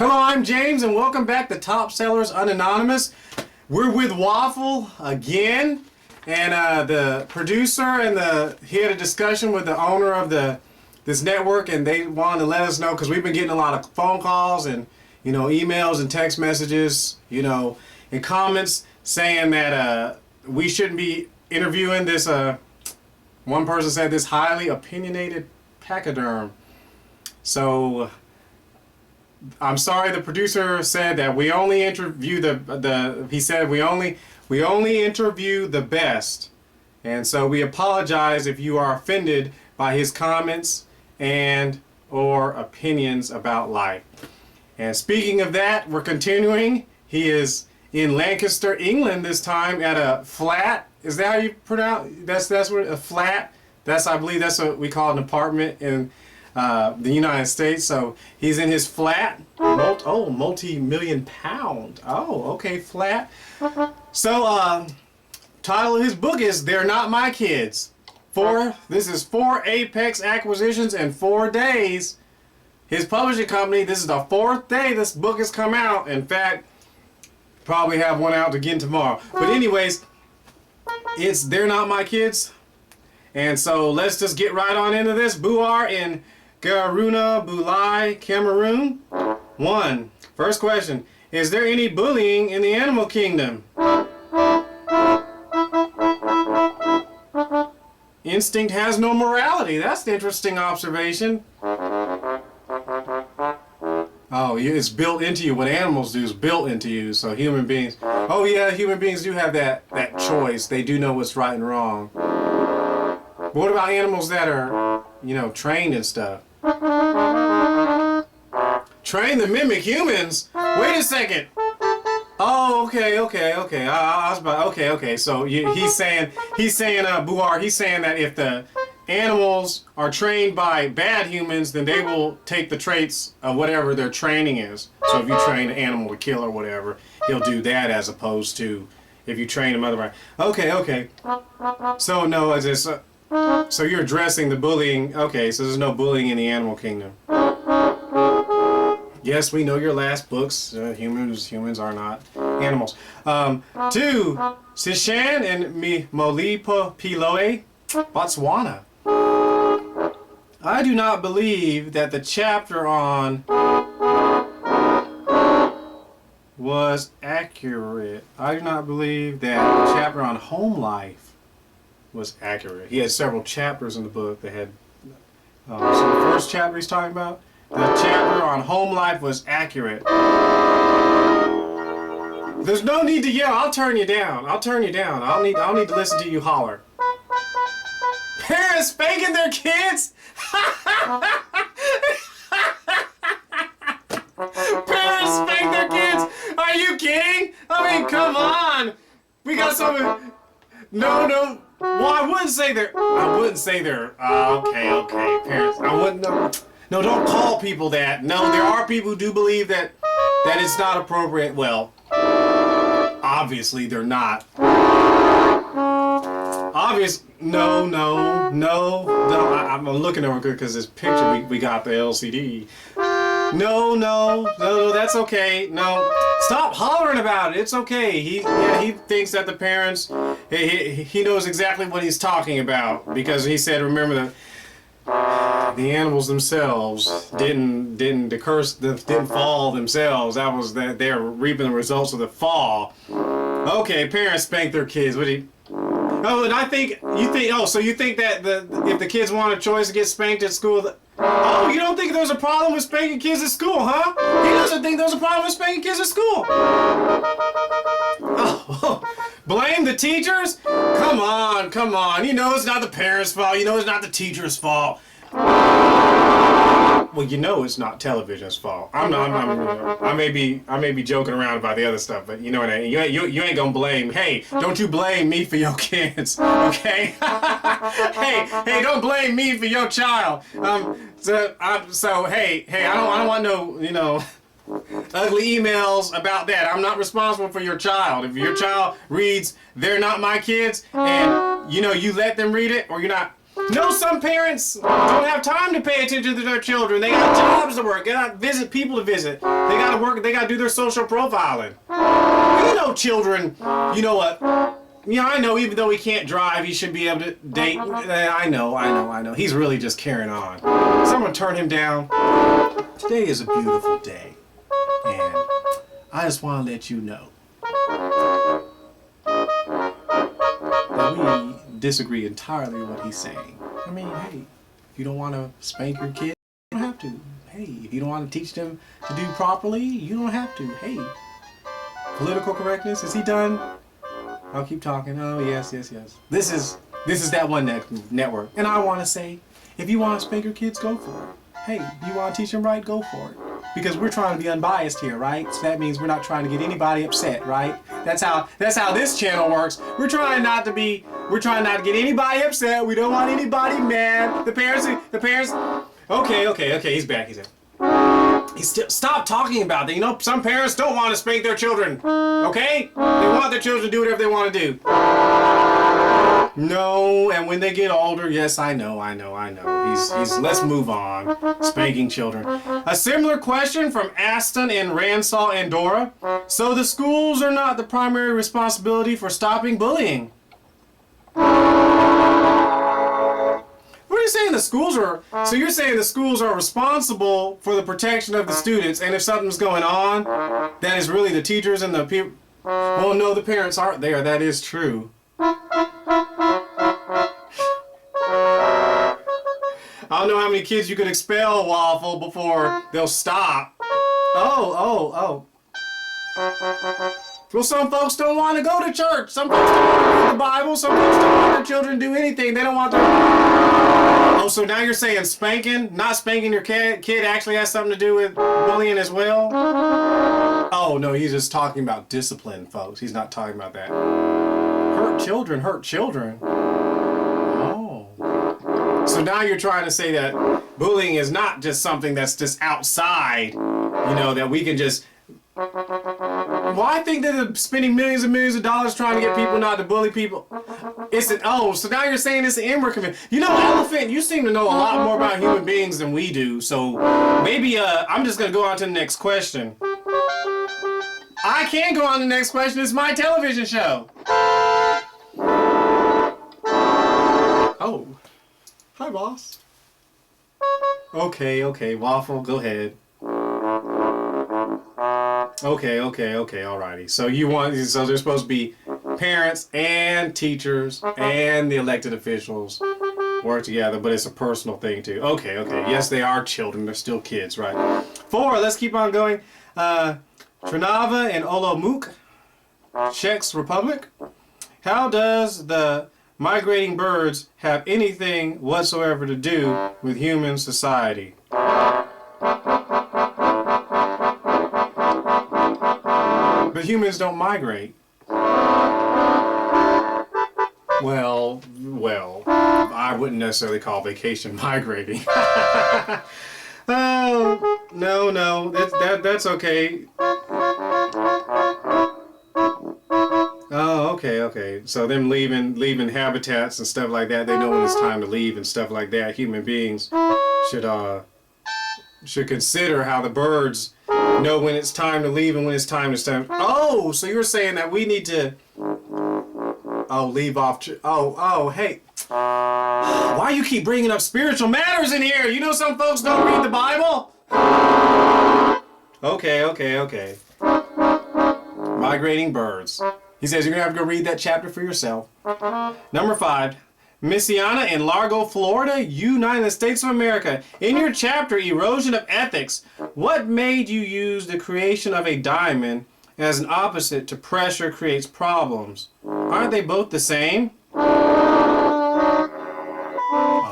Hello, I'm James, and welcome back to Top Sellers Unanonymous. We're with Waffle again, and the producer and he had a discussion with the owner of this network, and they wanted to let us know because we've been getting a lot of phone calls and emails and text messages, and comments saying that we shouldn't be interviewing this. One person said this highly opinionated pachyderm. So I'm sorry, the producer said that we only interview he said we only interview the best. And so we apologize if you are offended by his comments and or opinions about life. And speaking of that, we're continuing. He is in Lancaster, England this time at a flat. Is that how you pronounce? That's what a flat. I believe that's what we call an apartment in the United States. So he's in his flat. Multi-million pound. Oh, okay, flat. So title of his book is "They're Not My Kids." This is 4 Apex acquisitions in 4 days. His publishing company. This is the 4th day this book has come out. In fact, probably have one out again tomorrow. But anyways, it's "They're Not My Kids." And so let's just get right on into this. Buar in Garuna Bulai, Cameroon. First question. Is there any bullying in the animal kingdom? Instinct has no morality. That's the interesting observation. Oh, it's built into you. What animals do is built into you. So human beings, oh yeah, human beings do have that choice. They do know what's right and wrong. But what about animals that are, trained and stuff? Trained to mimic humans? Wait a second. Oh, okay. I was about, okay. So he's saying, Buar, he's saying that if the animals are trained by bad humans, then they will take the traits of whatever their training is. So if you train an animal to kill or whatever, he'll do that as opposed to if you train him otherwise. Okay. So no, it's just, so you're addressing the bullying. Okay, so there's no bullying in the animal kingdom. Yes, we know your last books. Humans are not animals. 2, Sishan and Molipo Piloe, Botswana. I do not believe that the chapter on was accurate. I do not believe that the chapter on home life was accurate. He had several chapters in the book that had. So the first chapter he's talking about, the chapter on home life was accurate. There's no need to yell. I'll turn you down. I'll need to listen to you holler. Parents spanking their kids. Parents spank their kids. Are you kidding? I mean, come on. We got something. No. Well, I wouldn't say they're. Okay. Parents, I wouldn't. No, don't call people that. No, there are people who do believe that it's not appropriate. Well, obviously they're not. No. I'm looking over because this picture we got the LCD. No, that's okay. No, stop hollering about it. It's okay. He thinks that the parents, he knows exactly what he's talking about because he said, remember the animals themselves didn't fall themselves. That was that they're reaping the results of the fall. Okay, parents spank their kids. Oh, and you think that if the kids want a choice to get spanked at school. Oh, you don't think there's a problem with spanking kids at school, huh? He doesn't think there's a problem with spanking kids at school. Oh, blame the teachers? Come on. It's not the parents' fault. It's not the teacher's fault. Well, it's not television's fault. I may be joking around about the other stuff, but you know what I mean. You ain't gonna blame. Hey, don't you blame me for your kids, okay? hey, don't blame me for your child. Hey, I don't want no, ugly emails about that. I'm not responsible for your child. If your child reads "They're Not My Kids" and you let them read it, or you're not. No, some parents don't have time to pay attention to their children. They got jobs to work. They got visit people to visit. They got to work. They got to do their social profiling. You know, children. You know what? Yeah, I know. Even though he can't drive, he should be able to date. I know. He's really just carrying on. So I'm gonna turn him down. Today is a beautiful day, and I just want to let you know that we disagree entirely with what he's saying. I mean, hey, if you don't want to spank your kid, you don't have to. Hey, if you don't want to teach them to do properly, you don't have to. Hey, political correctness, is he done? I'll keep talking. Oh, yes. This is that one network. And I want to say, if you want to spank your kids, go for it. Hey, you want to teach them right, go for it. Because we're trying to be unbiased here, right? So that means we're not trying to get anybody upset, right? That's how this channel works. We're trying not to get anybody upset. We don't want anybody mad. The parents. Okay, he's back. Stop talking about that. You know, some parents don't want to spank their children. Okay? They want their children to do whatever they want to do. No, and when they get older, yes, I know. Let's move on. Spanking children. A similar question from Aston in Ransaw, Andorra. So the schools are not the primary responsibility for stopping bullying. What are you saying? The schools are... So you're saying the schools are responsible for the protection of the students, and if something's going on, that is really the teachers and the people... Well, no, the parents aren't there. That is true. I don't know how many kids you could expel, Waffle, before they'll stop. Oh. Well, some folks don't want to go to church. Some folks don't want to read the Bible. Some folks don't want their children to do anything. They don't want their... Oh, so now you're saying not spanking your kid actually has something to do with bullying as well? Oh, no, he's just talking about discipline, folks. He's not talking about that. Hurt children. Oh. So now you're trying to say that bullying is not just something that's just outside, you know, that we can just... Well, I think that they're spending millions and millions of dollars trying to get people not to bully people. So now you're saying it's an inward conviction. You know, Elephant, you seem to know a lot more about human beings than we do. So maybe I'm just going to go on to the next question. I can go on to the next question. It's my television show. Oh. Hi, boss. Okay, Waffle, go ahead. Okay, alrighty. So they're supposed to be parents and teachers and the elected officials work together, but it's a personal thing too. Okay. Yes, they are children. They're still kids, right? 4, let's keep on going. Trnava in Olomouc, Czech Republic. How does the migrating birds have anything whatsoever to do with human society? But humans don't migrate. Well, I wouldn't necessarily call vacation migrating. Oh, no, that's okay. Oh, okay. So them leaving habitats and stuff like that, they know when it's time to leave and stuff like that. Human beings should consider how the birds know when it's time to leave and when it's time to stop. Oh, so you're saying that we need to... Oh, leave off... hey. Why you keep bringing up spiritual matters in here? You know some folks don't read the Bible? Okay. Migrating birds. He says you're going to have to go read that chapter for yourself. Number 5. Missiana in Largo, Florida, United States of America. In your chapter, Erosion of Ethics, what made you use the creation of a diamond as an opposite to pressure creates problems? Aren't they both the same?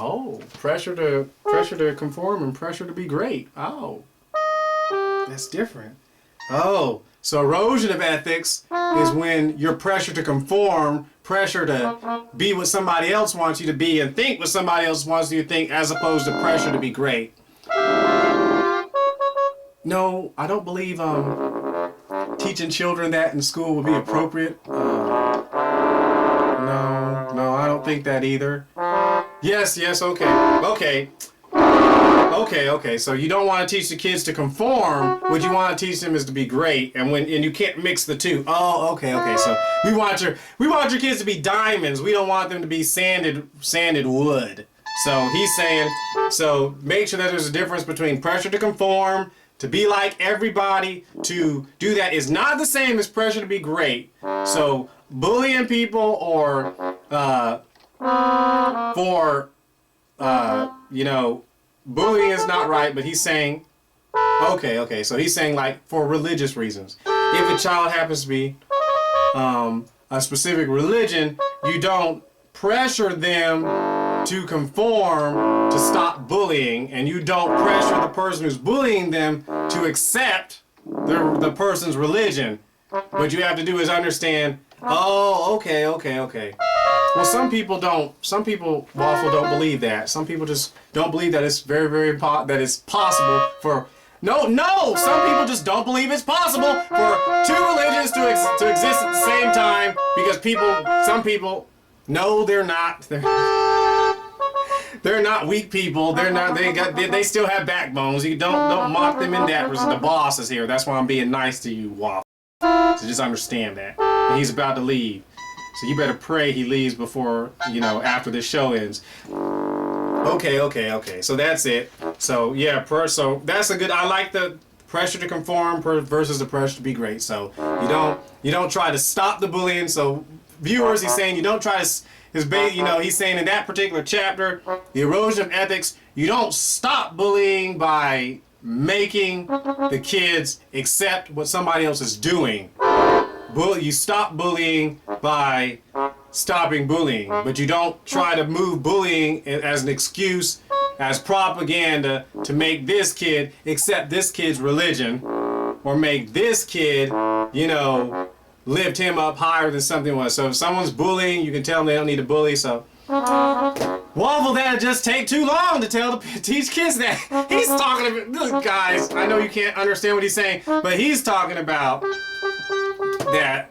Oh, pressure to conform and pressure to be great. Oh, that's different. Oh, so erosion of ethics is when you're pressure to conform, pressure to be what somebody else wants you to be and think what somebody else wants you to think, as opposed to pressure to be great. No, I don't believe teaching children that in school would be appropriate. No, I don't think that either. Yes, okay. Okay. Okay. So you don't want to teach the kids to conform. What you want to teach them is to be great, and you can't mix the two. Oh, okay. So we want your kids to be diamonds. We don't want them to be sanded wood. So he's saying, so make sure that there's a difference between pressure to conform, to be like everybody. To do that is not the same as pressure to be great. So bullying people or bullying is not right, but he's saying, okay, so he's saying like for religious reasons. If a child happens to be a specific religion, you don't pressure them to conform to stop bullying, and you don't pressure the person who's bullying them to accept the person's religion. What you have to do is understand, okay. Well, some people, Waffle, don't believe that. Some people just don't believe that it's that it's possible for, some people just don't believe it's possible for two religions to exist at the same time, because some people, no, they're not. They're not weak people. They still have backbones. You don't mock them in that. The boss is here. That's why I'm being nice to you, Waffle. So just understand that. And he's about to leave. So you better pray he leaves before, after this show ends. Okay. So that's it. So yeah, so that's a good, I like the pressure to conform versus the pressure to be great. So you don't try to stop the bullying. So viewers, he's saying you don't try to, he's saying in that particular chapter, the erosion of ethics, you don't stop bullying by making the kids accept what somebody else is doing. You stop bullying by stopping bullying, but you don't try to move bullying as an excuse, as propaganda to make this kid accept this kid's religion, or make this kid, lift him up higher than something was. So if someone's bullying, you can tell them they don't need to bully. So Waffle, that'd just take too long to teach kids that. He's talking about, guys, I know you can't understand what he's saying, but he's talking about that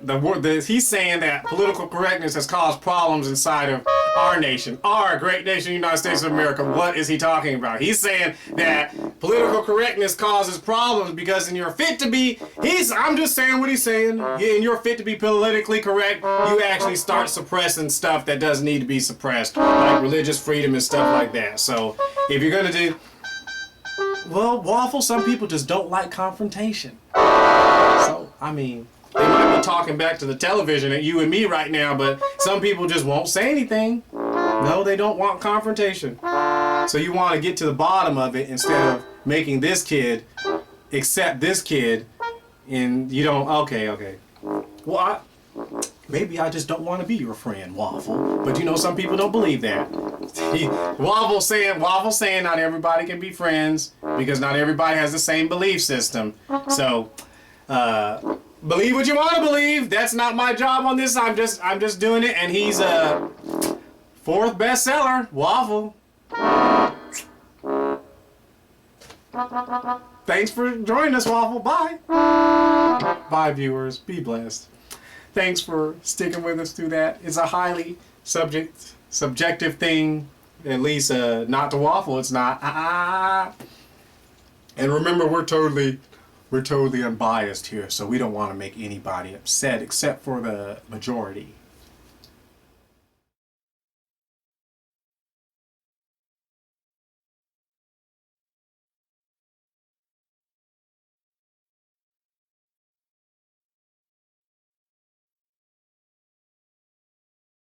he's saying that political correctness has caused problems inside of our nation, our great nation, United States of America. What is he talking about? He's saying that political correctness causes problems because I'm just saying what he's saying. And you're fit to be politically correct, you actually start suppressing stuff that doesn't need to be suppressed, like religious freedom and stuff like that. So if you're gonna do, well, Waffle, some people just don't like confrontation. So, they might be talking back to the television at you and me right now, but some people just won't say anything. No, they don't want confrontation. So you want to get to the bottom of it instead of making this kid accept this kid, and you don't, okay. Well, maybe I just don't want to be your friend, Waffle. But some people don't believe that. Waffle saying not everybody can be friends because not everybody has the same belief system. So, believe what you want to believe. That's not my job on this. I'm just doing it. And he's a 4th bestseller, Waffle. Thanks for joining us, Waffle. Bye. Bye, viewers. Be blessed. Thanks for sticking with us through that. It's a highly subjective thing. At least not to Waffle. It's not. And remember, we're totally unbiased here, so we don't want to make anybody upset except for the majority.